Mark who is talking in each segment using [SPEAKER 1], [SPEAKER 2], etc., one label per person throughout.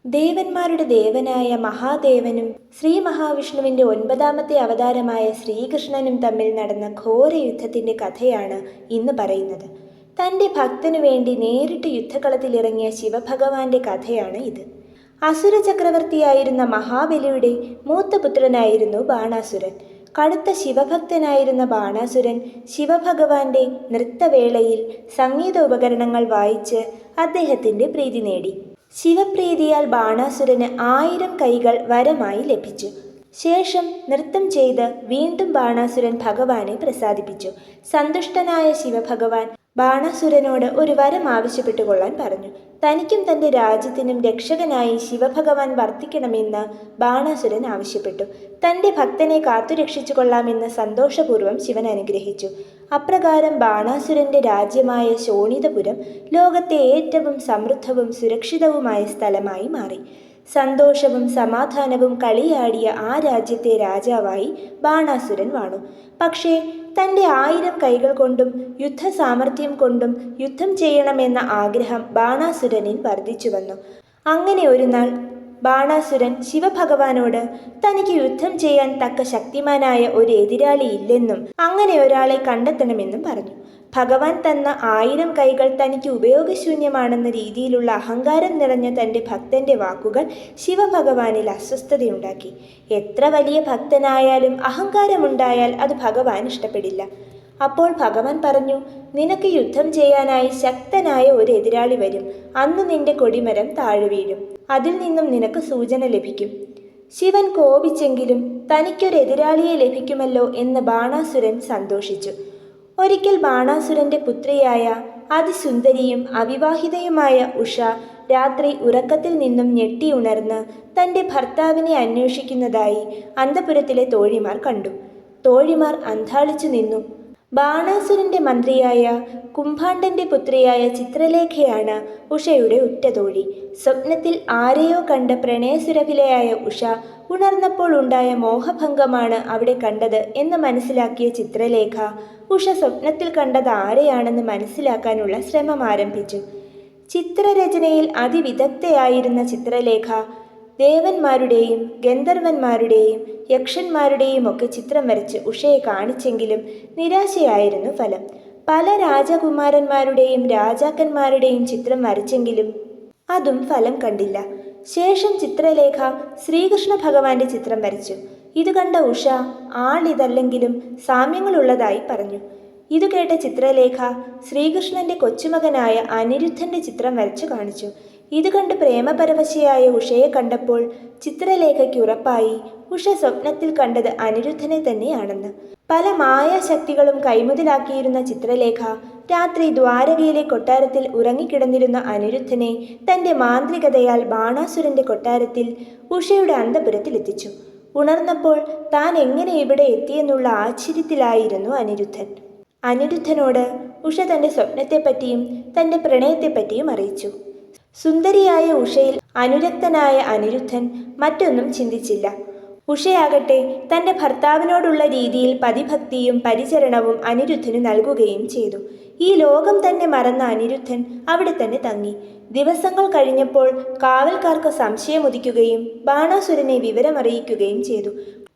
[SPEAKER 1] ദേവന്മാരുടെ ദേവനായ മഹാദേവനും ശ്രീ മഹാവിഷ്ണുവിൻ്റെ 9ാമത്തെ അവതാരമായ ശ്രീകൃഷ്ണനും തമ്മിൽ നടന്ന ഘോര യുദ്ധത്തിൻ്റെ കഥയാണ് ഇന്ന് പറയുന്നത്. തൻ്റെ ഭക്തനു വേണ്ടി നേരിട്ട് യുദ്ധകളത്തിലിറങ്ങിയ ശിവഭഗവാന്റെ കഥയാണ് ഇത്. അസുര ചക്രവർത്തിയായിരുന്ന മഹാബലിയുടെ മൂത്തപുത്രനായിരുന്നു ബാണാസുരൻ. കടുത്ത ശിവഭക്തനായിരുന്ന ബാണാസുരൻ ശിവഭഗവാന്റെ നൃത്തവേളയിൽ സംഗീത ഉപകരണങ്ങൾ വായിച്ച് അദ്ദേഹത്തിൻ്റെ പ്രീതി നേടി. ശിവപ്രീതിയാൽ ബാണാസുരന് 1000 കൈകൾ വരമായി ലഭിച്ചു. ശേഷം നൃത്തം ചെയ്ത് വീണ്ടും ബാണാസുരൻ ഭഗവാനെ പ്രസാദിപ്പിച്ചു. സന്തുഷ്ടനായ ശിവഭഗവാൻ ബാണാസുരനോട് ഒരു വരം ആവശ്യപ്പെട്ടുകൊള്ളാൻ പറഞ്ഞു. തനിക്കും തൻ്റെ രാജ്യത്തിനും രക്ഷകനായി ശിവഭഗവാൻ വർത്തിക്കണമെന്ന് ബാണാസുരൻ ആവശ്യപ്പെട്ടു. തൻ്റെ ഭക്തനെ കാത്തുരക്ഷിച്ചു കൊള്ളാമെന്ന് സന്തോഷപൂർവ്വം ശിവൻ അനുഗ്രഹിച്ചു. അപ്രകാരം ബാണാസുരൻ്റെ രാജ്യമായ ശോണിതപുരം ലോകത്തെ ഏറ്റവും സമൃദ്ധവും സുരക്ഷിതവുമായ സ്ഥലമായി മാറി. സന്തോഷവും സമാധാനവും കളിയാടിയ ആ രാജ്യത്തെ രാജാവായി ബാണാസുരൻ വാണു. പക്ഷേ തൻ്റെ 1000 കൈകൾ കൊണ്ടും യുദ്ധസാമർഥ്യം കൊണ്ടും യുദ്ധം ചെയ്യണമെന്ന ആഗ്രഹം ബാണാസുരനിൽ വർദ്ധിച്ചു വന്നു. അങ്ങനെ ഒരു നാൾ ബാണാസുരൻ ശിവഭഗവാനോട് തനിക്ക് യുദ്ധം ചെയ്യാൻ തക്ക ശക്തിമാനായ ഒരു എതിരാളി ഇല്ലെന്നും അങ്ങനെ ഒരാളെ കണ്ടെത്തണമെന്നും പറഞ്ഞു. ഭഗവാൻ തന്ന 1000 കൈകൾ തനിക്ക് ഉപയോഗശൂന്യമാണെന്ന രീതിയിലുള്ള അഹങ്കാരം നിറഞ്ഞ തൻ്റെ ഭക്തൻ്റെ വാക്കുകൾ ശിവഭഗവാനിൽ അസ്വസ്ഥതയുണ്ടാക്കി. എത്ര വലിയ ഭക്തനായാലും അഹങ്കാരമുണ്ടായാൽ അത് ഭഗവാൻ ഇഷ്ടപ്പെടില്ല. അപ്പോൾ ഭഗവാൻ പറഞ്ഞു, നിനക്ക് യുദ്ധം ചെയ്യാനായി ശക്തനായ ഒരു എതിരാളി വരും. അന്ന് നിന്റെ കൊടിമരം താഴെ വീഴും. അതിൽ നിന്നും നിനക്ക് സൂചന ലഭിക്കും. ശിവൻ കോപിച്ചെങ്കിലും തനിക്കൊരു എതിരാളിയെ ലഭിക്കുമല്ലോ എന്ന് ബാണാസുരൻ സന്തോഷിച്ചു. ഒരിക്കൽ ബാണാസുരൻ്റെ പുത്രിയായ അതിസുന്ദരിയും അവിവാഹിതയുമായ ഉഷ രാത്രി ഉറക്കത്തിൽ നിന്നും ഞെട്ടിയുണർന്ന് തൻ്റെ ഭർത്താവിനെ അന്വേഷിക്കുന്നതായി അന്തഃപുരത്തിലെ തോഴിമാർ കണ്ടു. തോഴിമാർ അന്ധാളിച്ചു നിന്നു. ബാണാസുരൻ്റെ മന്ത്രിയായ കുംഭാണ്ഡൻ്റെ പുത്രിയായ ചിത്രലേഖയാണ് ഉഷയുടെ ഉറ്റതോഴി. സ്വപ്നത്തിൽ ആരെയോ കണ്ട് പ്രണയസുരഭിലയായ ഉഷ ഉണർന്നപ്പോൾ ഉണ്ടായ മോഹഭംഗമാണ് അവിടെ കണ്ടത് എന്ന് മനസ്സിലാക്കിയ ചിത്രലേഖ ഉഷ സ്വപ്നത്തിൽ കണ്ടത് ആരെയാണെന്ന് മനസ്സിലാക്കാനുള്ള ശ്രമം ആരംഭിച്ചു. ചിത്രരചനയിൽ അതിവിദഗ്ധയായിരുന്ന ചിത്രലേഖ ദേവന്മാരുടെയും ഗന്ധർവന്മാരുടെയും യക്ഷന്മാരുടെയും ഒക്കെ ചിത്രം വരച്ച് ഉഷയെ കാണിച്ചെങ്കിലും നിരാശയായിരുന്നു ഫലം. പല രാജകുമാരന്മാരുടെയും രാജാക്കന്മാരുടെയും ചിത്രം വരച്ചെങ്കിലും അതും ഫലം കണ്ടില്ല. ശേഷം ചിത്രലേഖ ശ്രീകൃഷ്ണ ഭഗവാന്റെ ചിത്രം വരച്ചു. ഇത് കണ്ട ഉഷ ആളിതല്ലെങ്കിലും സാമ്യങ്ങളുള്ളതായി പറഞ്ഞു. ഇതു കേട്ട ചിത്രലേഖ ശ്രീകൃഷ്ണന്റെ കൊച്ചുമകനായ അനിരുദ്ധന്റെ ചിത്രം വരച്ചു കാണിച്ചു. ഇത് കണ്ട് പ്രേമപരവശയായ ഉഷയെ കണ്ടപ്പോൾ ചിത്രലേഖയ്ക്ക് ഉറപ്പായി ഉഷ സ്വപ്നത്തിൽ കണ്ടത് അനിരുദ്ധനെ തന്നെയാണെന്ന്. പല മായാശക്തികളും കൈമുതലാക്കിയിരുന്ന ചിത്രലേഖ രാത്രി ദ്വാരകയിലെ കൊട്ടാരത്തിൽ ഉറങ്ങിക്കിടന്നിരുന്ന അനിരുദ്ധനെ തൻ്റെ മാന്ത്രികതയാൽ ബാണാസുരൻ്റെ കൊട്ടാരത്തിൽ ഉഷയുടെ അന്തഃപുരത്തിലെത്തിച്ചു. ഉണർന്നപ്പോൾ താൻ എങ്ങനെ ഇവിടെ എത്തിയെന്നുള്ള ആശ്ചര്യത്തിലായിരുന്നു അനിരുദ്ധൻ. അനിരുദ്ധനോട് ഉഷ തൻ്റെ സ്വപ്നത്തെപ്പറ്റിയും തൻ്റെ പ്രണയത്തെപ്പറ്റിയും അറിയിച്ചു. സുന്ദരിയായ ഉഷയിൽ അനുരക്തനായ അനിരുദ്ധൻ മറ്റൊന്നും ചിന്തിച്ചില്ല. ഉഷയാകട്ടെ തൻ്റെ ഭർത്താവിനോടുള്ള രീതിയിൽ പതിഭക്തിയും പരിചരണവും അനിരുദ്ധന് നൽകുകയും ചെയ്തു. ഈ ലോകം തന്നെ മറന്ന അനിരുദ്ധൻ അവിടെ തന്നെ തങ്ങി. ദിവസങ്ങൾ കഴിഞ്ഞപ്പോൾ കാവൽക്കാർക്ക് സംശയമുദിക്കുകയും ബാണാസുരനെ വിവരമറിയിക്കുകയും ചെയ്തു.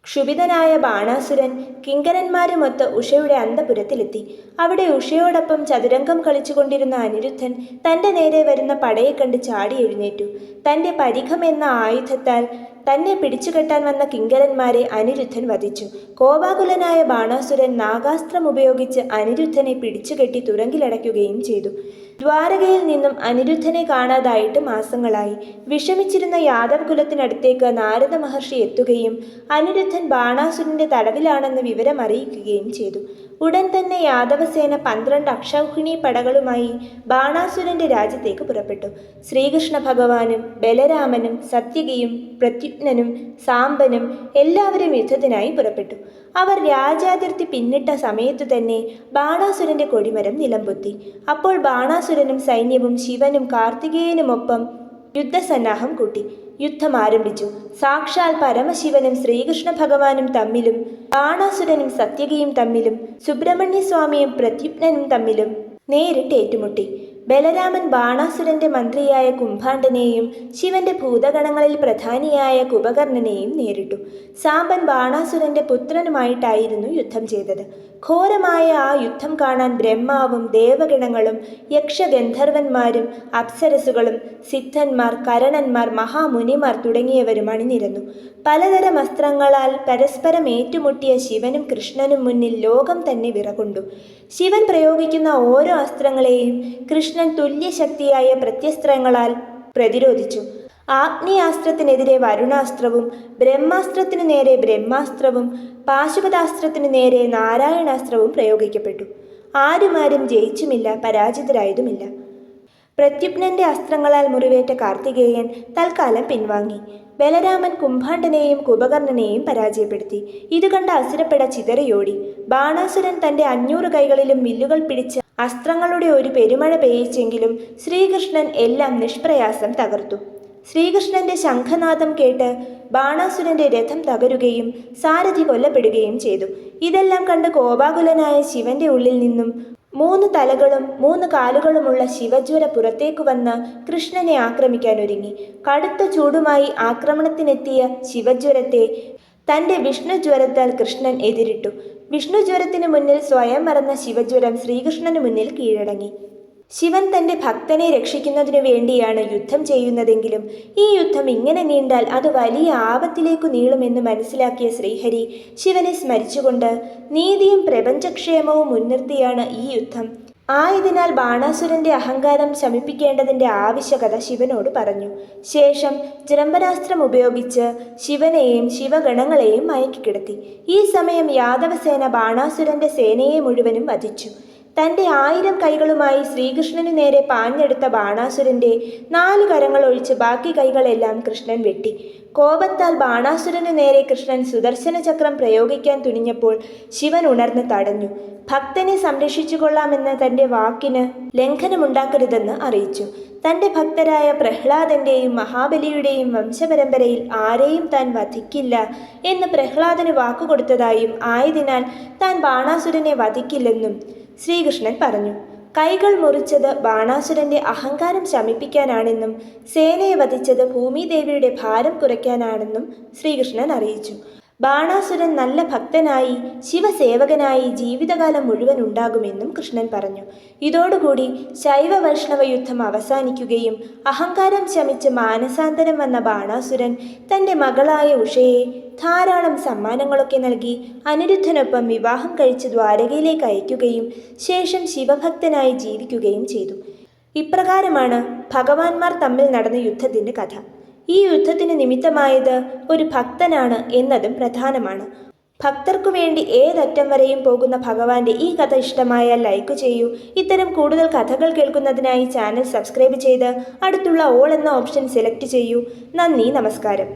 [SPEAKER 1] ക്ഷുഭിതനായ ബാണാസുരൻ കിങ്കരന്മാരുമൊത്ത് ഉഷയുടെ അന്തഃപുരത്തിലെത്തി. അവിടെ ഉഷയോടൊപ്പം ചതുരംഗം കളിച്ചുകൊണ്ടിരുന്ന അനിരുദ്ധൻ തൻ്റെ നേരെ വരുന്ന പടയെ കണ്ട് ചാടി എഴുന്നേറ്റു. തൻ്റെ പരിഘം എന്ന ആയുധത്താൽ തന്നെ പിടിച്ചുകെട്ടാൻ വന്ന കിങ്കരന്മാരെ അനിരുദ്ധൻ വധിച്ചു. കോപാകുലനായ ബാണാസുരൻ നാഗാസ്ത്രം ഉപയോഗിച്ച് അനിരുദ്ധനെ പിടിച്ചുകെട്ടി തുറങ്കിലടയ്ക്കുകയും ചെയ്തു. ദ്വാരകയിൽ നിന്നും അനിരുദ്ധനെ കാണാതായിട്ട് മാസങ്ങളായി. വിഷമിച്ചിരുന്ന യാദവ കുലത്തിനടുത്തേക്ക് നാരദ മഹർഷി എത്തുകയും അനിരുദ്ധൻ ബാണാസുരൻ്റെ തടവിലാണെന്ന് വിവരം അറിയിക്കുകയും ചെയ്തു. ഉടൻ തന്നെ യാദവസേന 12 അക്ഷൗഹിണി പടകളുമായി ബാണാസുരൻ്റെ രാജ്യത്തേക്ക് പുറപ്പെട്ടു. ശ്രീകൃഷ്ണ ഭഗവാനും ബലരാമനും സത്യകിയും പ്രത്യുപ്നനും സാമ്പനും എല്ലാവരും യുദ്ധത്തിനായി പുറപ്പെട്ടു. അവർ രാജ്യാതിർത്തി പിന്നിട്ട സമയത്തു തന്നെ ബാണാസുരൻ്റെ കൊടിമരം നിലംപൊത്തി. അപ്പോൾ ബാണാസുരനും സൈന്യവും ശിവനും കാർത്തികേയനുമൊപ്പം യുദ്ധസന്നാഹം കൂട്ടി. യുദ്ധം ആരംഭിച്ചു. സാക്ഷാൽ പരമശിവനും ശ്രീകൃഷ്ണ ഭഗവാനും തമ്മിലും ബാണാസുരനും സത്യകിയും തമ്മിലും സുബ്രഹ്മണ്യസ്വാമിയും പ്രത്യുപ്നനും തമ്മിലും നേരിട്ട് ഏറ്റുമുട്ടി. ബലരാമൻ ബാണാസുരന്റെ മന്ത്രിയായ കുംഭാണ്ഡനെയും ശിവന്റെ ഭൂതഗണങ്ങളിൽ പ്രധാനിയായ കുംഭകർണനെയും നേരിട്ടു. സാമ്പൻ ബാണാസുരന്റെ പുത്രനുമായിട്ടായിരുന്നു യുദ്ധം ചെയ്തത്. ഘോരമായ ആ യുദ്ധം കാണാൻ ബ്രഹ്മാവും ദേവഗണങ്ങളും യക്ഷഗന്ധർവന്മാരും അപ്സരസുകളും സിദ്ധന്മാർ, കരണന്മാർ, മഹാമുനിമാർ തുടങ്ങിയവരും അണിനിരന്നു. പലതരം അസ്ത്രങ്ങളാൽ പരസ്പരം ഏറ്റുമുട്ടിയ ശിവനും കൃഷ്ണനും മുന്നിൽ ലോകം തന്നെ വിറകൊണ്ടു. ശിവൻ പ്രയോഗിക്കുന്ന ഓരോ അസ്ത്രങ്ങളെയും കൃഷ്ണൻ തുല്യശക്തിയായ പ്രത്യസ്ത്രങ്ങളാൽ പ്രതിരോധിച്ചു. ആഗ്നേയാസ്ത്രത്തിനെതിരെ വരുണാസ്ത്രവും, ബ്രഹ്മാസ്ത്രത്തിനു നേരെ ബ്രഹ്മാസ്ത്രവും, പാശുപതാസ്ത്രത്തിനു നേരെ നാരായണാസ്ത്രവും പ്രയോഗിക്കപ്പെട്ടു. ആരും ജയിച്ചുമില്ല, പരാജിതരായതുമില്ല. പ്രദ്യുപ്നന്റെ അസ്ത്രങ്ങളാൽ മുറിവേറ്റ കാർത്തികേയൻ തൽക്കാലം പിൻവാങ്ങി. ബലരാമൻ കുംഭാണ്ഡനെയും കുംഭകർണനെയും പരാജയപ്പെടുത്തി. ഇതുകണ്ട അസുരപ്പെട ചിതറിയോടി. ബാണാസുരൻ തന്റെ 500 കൈകളിലും വില്ലുകൾ പിടിച്ച് അസ്ത്രങ്ങളുടെ ഒരു പെരുമഴ പെയ്യിച്ചെങ്കിലും ശ്രീകൃഷ്ണൻ എല്ലാം നിഷ്പ്രയാസം തകർത്തു. ശ്രീകൃഷ്ണന്റെ ശംഖനാദം കേട്ട് ബാണാസുരന്റെ രഥം തകരുകയും സാരഥി കൊല്ലപ്പെടുകയും ചെയ്തു. ഇതെല്ലാം കണ്ട് കോപാകുലനായ ശിവന്റെ ഉള്ളിൽ നിന്നും 3 തലകളും 3 കാലുകളുമുള്ള ശിവജ്വര പുറത്തേക്കു വന്ന് കൃഷ്ണനെ ആക്രമിക്കാൻ ഒരുങ്ങി. കടുത്ത ചൂടുമായി ആക്രമണത്തിനെത്തിയ ശിവജ്വരത്തെ തന്റെ വിഷ്ണുജ്വരത്താൽ കൃഷ്ണൻ എതിരിട്ടു. വിഷ്ണുജ്വരത്തിനു മുന്നിൽ സ്വയം മറന്ന ശിവജ്വരം ശ്രീകൃഷ്ണനു മുന്നിൽ കീഴടങ്ങി. ശിവൻ തന്റെ ഭക്തനെ രക്ഷിക്കുന്നതിനു വേണ്ടിയാണ് യുദ്ധം ചെയ്യുന്നതെങ്കിലും ഈ യുദ്ധം ഇങ്ങനെ നീണ്ടാൽ അത് വലിയ ആപത്തിലേക്കു നീളുമെന്ന് മനസ്സിലാക്കിയ ശ്രീഹരി ശിവനെ സ്മരിച്ചുകൊണ്ട് നീതിയും പ്രപഞ്ചക്ഷേമവും മുൻനിർത്തിയാണ് ഈ യുദ്ധം. ആയതിനാൽ ബാണാസുരന്റെ അഹങ്കാരം ശമിപ്പിക്കേണ്ടതിന്റെ ആവശ്യകത ശിവനോട് പറഞ്ഞു. ശേഷം ജൃംഭനാസ്ത്രം ഉപയോഗിച്ച് ശിവനെയും ശിവഗണങ്ങളെയും മയക്കിക്കിടത്തി. ഈ സമയം യാദവസേന ബാണാസുരന്റെ സേനയെ മുഴുവനും വധിച്ചു. തന്റെ 1000 കൈകളുമായി ശ്രീകൃഷ്ണനു നേരെ പാഞ്ഞെടുത്ത ബാണാസുരന്റെ 4 കരങ്ങൾ ഒഴിച്ച് ബാക്കി കൈകളെല്ലാം കൃഷ്ണൻ വെട്ടി. കോപത്താൽ ബാണാസുരനു നേരെ കൃഷ്ണൻ സുദർശന ചക്രം പ്രയോഗിക്കാൻ തുനിഞ്ഞപ്പോൾ ശിവൻ ഉണർന്ന് തടഞ്ഞു. ഭക്തനെ സംരക്ഷിച്ചുകൊള്ളാമെന്ന തന്റെ വാക്കിന് ലംഘനമുണ്ടാക്കരുതെന്ന് അറിയിച്ചു. തന്റെ ഭക്തരായ പ്രഹ്ലാദന്റെയും മഹാബലിയുടെയും വംശപരമ്പരയിൽ ആരെയും താൻ വധിക്കില്ല എന്ന് പ്രഹ്ലാദന് വാക്കുകൊടുത്തതായും ആയതിനാൽ താൻ ബാണാസുരനെ വധിക്കില്ലെന്നും ശ്രീകൃഷ്ണൻ പറഞ്ഞു. കൈകൾ മുറിച്ചത് ബാണാസുരന്റെ അഹങ്കാരം ശമിപ്പിക്കാനാണെന്നും സേനയെ വധിച്ചത് ഭൂമിദേവിയുടെ ഭാരം കുറയ്ക്കാനാണെന്നും ശ്രീകൃഷ്ണൻ അറിയിച്ചു. ബാണാസുരൻ നല്ല ഭക്തനായി ശിവസേവകനായി ജീവിതകാലം മുഴുവൻ ഉണ്ടാകുമെന്നും കൃഷ്ണൻ പറഞ്ഞു. ഇതോടുകൂടി ശൈവ വൈഷ്ണവ യുദ്ധം അവസാനിക്കുകയും അഹങ്കാരം ശമിച്ച് മാനസാന്തരം വന്ന ബാണാസുരൻ തൻ്റെ മകളായ ഉഷയെ ധാരാളം സമ്മാനങ്ങളൊക്കെ നൽകി അനിരുദ്ധനൊപ്പം വിവാഹം കഴിച്ച് ദ്വാരകയിലേക്ക് അയക്കുകയും ശേഷം ശിവഭക്തനായി ജീവിക്കുകയും ചെയ്തു. ഇപ്രകാരമാണ് ഭഗവാന്മാർ തമ്മിൽ നടന്ന യുദ്ധത്തിൻ്റെ കഥ. ഈ യുദ്ധത്തിന് നിമിത്തമായത് ഒരു ഭക്തനാണ് എന്നതും പ്രധാനമാണ്. ഭക്തർക്കു വേണ്ടി ഏതറ്റം വരെയും പോകുന്ന ഭഗവാന്റെ ഈ കഥ ഇഷ്ടമായാൽ ലൈക്ക് ചെയ്യൂ. ഇത്തരം കൂടുതൽ കഥകൾ കേൾക്കുന്നതിനായി ചാനൽ സബ്സ്ക്രൈബ് ചെയ്ത് അടുത്തുള്ള ഓൾ എന്ന ഓപ്ഷൻ സെലക്ട് ചെയ്യൂ. നന്ദി, നമസ്കാരം.